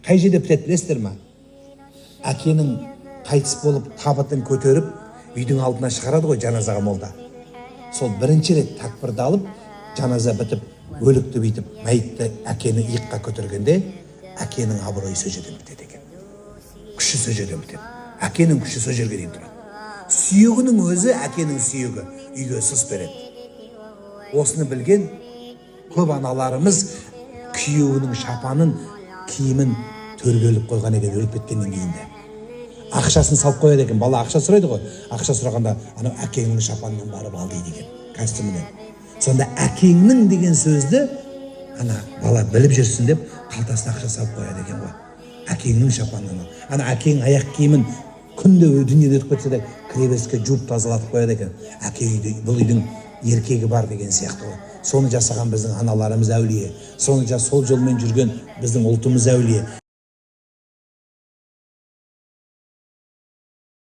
қай жерде бітеді білесіздер ма? Әкенің қайтыс болып табытын көтеріп үйдің алдына шығарады ғой жаназаға молда. Сол бірінші рет такбирді алып, жаназа бітіп, өлікті бүйтіп, мәйітті әкені иыққа көтергенде, әкенің абыройы сол жерден бітеді екен. Күші сол жерден бітеді. Әкенің күші сол жерге дейін тұрады. Сүйегінің өзі әкенің сүйегі үйге сыз береді. Осыны білген көп аналарымыз күйеуінің шапанын, киімін төрге қойған екен, өліп кеткеннен кейінде. Ақшасын салып қояды екен. Бала ақша сұрайды ғой. Ақша сұрағанда, анау әкеңнің шапанынан барып ал дейді екен, костюмінен. Сонда әкеңнің деген сөзді ана бала біліп жүрсін деп қалтасына ақша салып қояды екен ғой. Әкеңнің шапанынан. Ана әкең аяқ киімін күнде дүниеде өтіп кетсе де кіреберіске жуып тазалатып қояды екен. Әке үйде, бұл үйдің еркегі бар деген сияқты ғой. Соны жасаған біздің аналарымыз әулие. Сол жолмен жүрген біздің ұлтымыз әулие.